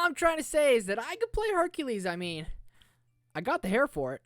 I'm trying to say is that I could play Hercules. I mean, I got the hair for it.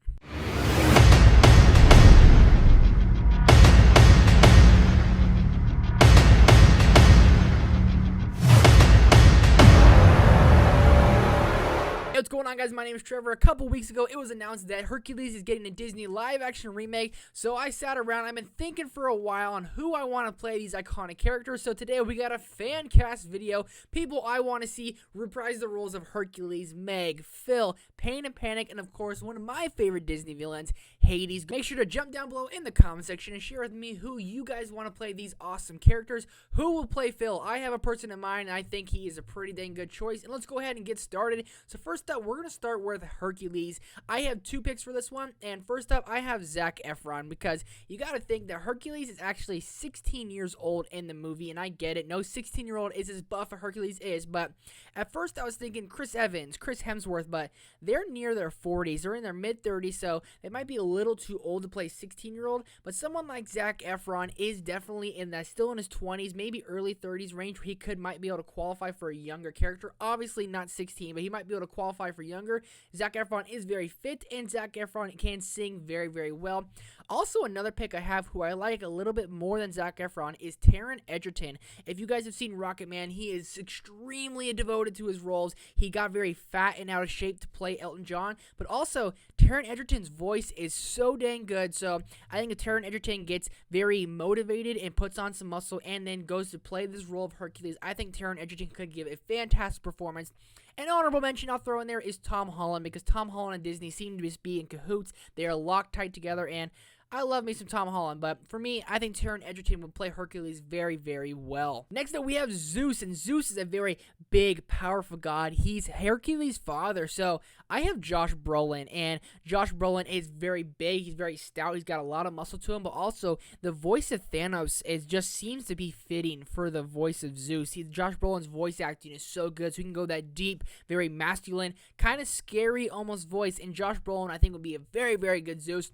What's going on, guys? My name is Trevor. A couple weeks ago, it was announced that Hercules is getting a Disney live-action remake, so I sat around. I've been thinking for a while on who I want to play these iconic characters, so today we got a fan cast video. People I want to see reprise the roles of Hercules, Meg, Phil, Pain and Panic, and of course, one of my favorite Disney villains, Hades. Make sure to jump down below in the comment section and share with me who you guys want to play these awesome characters. Who will play Phil? I have a person in mind, and I think he is a pretty dang good choice, and let's go ahead and get started. So first up, we're going to start with Hercules. I have two picks for this one, and first up, I have Zac Efron, because you got to think that Hercules is actually 16 years old in the movie, and I get it. No 16-year-old is as buff as Hercules is, but at first I was thinking Chris Evans, Chris Hemsworth, but they're near their 40s. They're in their mid-30s, so they might be a little too old to play 16-year-old, but someone like Zac Efron is definitely in that, still in his 20s, maybe early 30s range, where he might be able to qualify for a younger character. Obviously not 16, but he might be able to qualify for younger. Zac Efron is very fit, and Zac Efron can sing very, very well. Also, another pick I have who I like a little bit more than Zac Efron is Taron Egerton. If you guys have seen Rocketman, he is extremely devoted to his roles. He got very fat and out of shape to play Elton John, but also Taron Egerton's voice is so dang good, so I think if Taron Egerton gets very motivated and puts on some muscle and then goes to play this role of Hercules, I think Taron Egerton could give a fantastic performance. An honorable mention I'll throw in there is Tom Holland, because Tom Holland and Disney seem to just be in cahoots. They are locked tight together, and I love me some Tom Holland, but for me, I think Taron Egerton would play Hercules very, very well. Next up, we have Zeus, and Zeus is a very big, powerful god. He's Hercules' father, so I have Josh Brolin, and Josh Brolin is very big. He's very stout. He's got a lot of muscle to him, but also the voice of Thanos just seems to be fitting for the voice of Zeus. Josh Brolin's voice acting is so good, so he can go that deep, very masculine, kind of scary almost voice, and Josh Brolin, I think, would be a very, very good Zeus.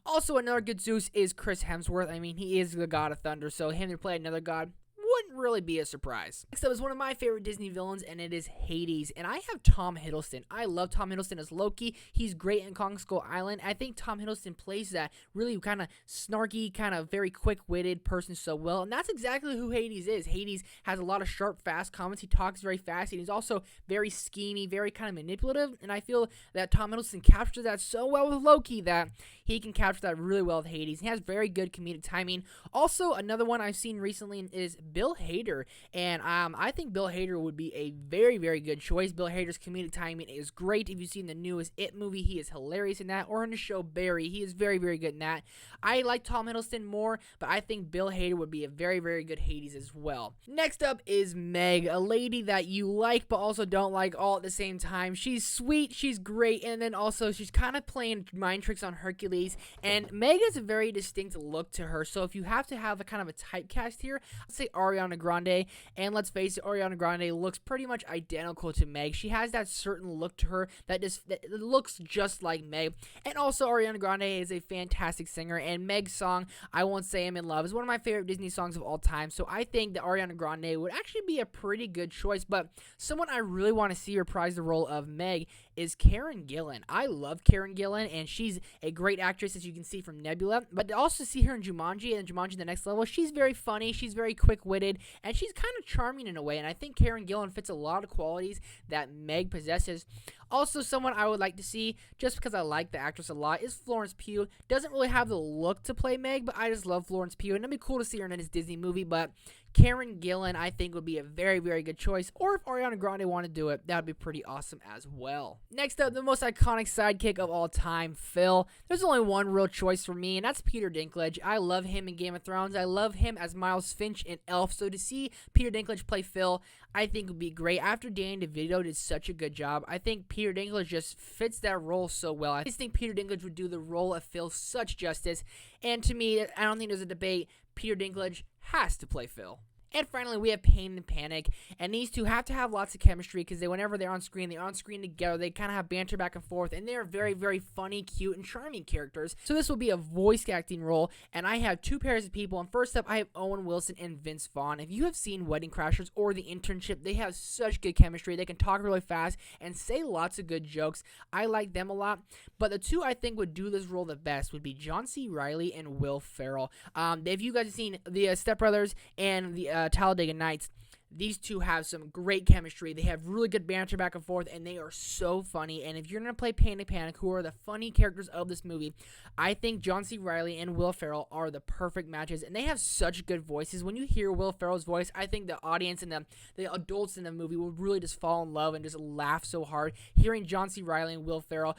Also, another good Zeus is Chris Hemsworth. I mean, he is the god of thunder, so him to play another god wouldn't really be a surprise. Next up is one of my favorite Disney villains, and it is Hades. And I have Tom Hiddleston. I love Tom Hiddleston as Loki. He's great in Kong Skull Island. I think Tom Hiddleston plays that really kind of snarky, kind of very quick-witted person so well, and that's exactly who Hades is. Hades has a lot of sharp, fast comments. He talks very fast, and he's also very schemy, very kind of manipulative, and I feel that Tom Hiddleston captures that so well with Loki that he can capture that really well with Hades. He has very good comedic timing. Also, another one I've seen recently is Bill Hader, and I think Bill Hader would be a very, very good choice. Bill Hader's comedic timing is great. If you've seen the newest It movie, he is hilarious in that, or in the show Barry, he is very, very good in that. I like Tom Hiddleston more, but I think Bill Hader would be a very, very good Hades as well. Next up is Meg, a lady that you like but also don't like all at the same time. She's sweet, she's great, and then also she's kind of playing mind tricks on Hercules, and Meg has a very distinct look to her, so if you have to have a kind of a typecast here, let's say Ariana Grande, and let's face it, Ariana Grande looks pretty much identical to Meg. She has that certain look to her that looks just like Meg, and also Ariana Grande is a fantastic singer, and Meg's song, I Won't Say I'm in Love, is one of my favorite Disney songs of all time, so I think that Ariana Grande would actually be a pretty good choice, but someone I really want to see reprise the role of Meg is Karen Gillan. I love Karen Gillan, and she's a great actress, as you can see from Nebula, but to also see her in Jumanji and Jumanji The Next Level, she's very funny, she's very quick-witted, and she's kind of charming in a way, and I think Karen Gillan fits a lot of qualities that Meg possesses. Also, someone I would like to see, just because I like the actress a lot, is Florence Pugh. Doesn't really have the look to play Meg, but I just love Florence Pugh, and it'd be cool to see her in this Disney movie, but Karen Gillan, I think, would be a very, very good choice, or if Ariana Grande wanted to do it, that would be pretty awesome as well. Next up, the most iconic sidekick of all time, Phil. There's only one real choice for me, and that's Peter Dinklage. I love him in Game of Thrones. I love him as Miles Finch in Elf, so to see Peter Dinklage play Phil, I think would be great. After Danny DeVito did such a good job, I think Peter Dinklage just fits that role so well. I just think Peter Dinklage would do the role of Phil such justice, and to me, I don't think there's a debate. Peter Dinklage has to play Phil. And finally, we have Pain and Panic, and these two have to have lots of chemistry because whenever they're on screen together. They kind of have banter back and forth, and they're very, very funny, cute, and charming characters. So this will be a voice acting role, and I have two pairs of people. And first up, I have Owen Wilson and Vince Vaughn. If you have seen Wedding Crashers or The Internship, they have such good chemistry. They can talk really fast and say lots of good jokes. I like them a lot, but the two I think would do this role the best would be John C. Reilly and Will Ferrell. If you guys have seen the Step Brothers and the Talladega Nights, these two have some great chemistry. They have really good banter back and forth, and they are so funny. And if you're going to play Pain and Panic, who are the funny characters of this movie, I think John C. Reilly and Will Ferrell are the perfect matches. And they have such good voices. When you hear Will Ferrell's voice, I think the audience and the adults in the movie will really just fall in love and just laugh so hard. Hearing John C. Reilly and Will Ferrell,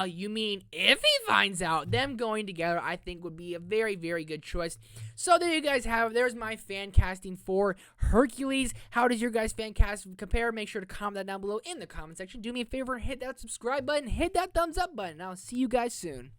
you mean if he finds out, them going together, I think would be a very, very good choice. So there you guys have it. There's my fan casting for Hercules. How does your guys' fan cast compare? Make sure to comment that down below in the comment section. Do me a favor and hit that subscribe button, hit that thumbs up button. I'll see you guys soon.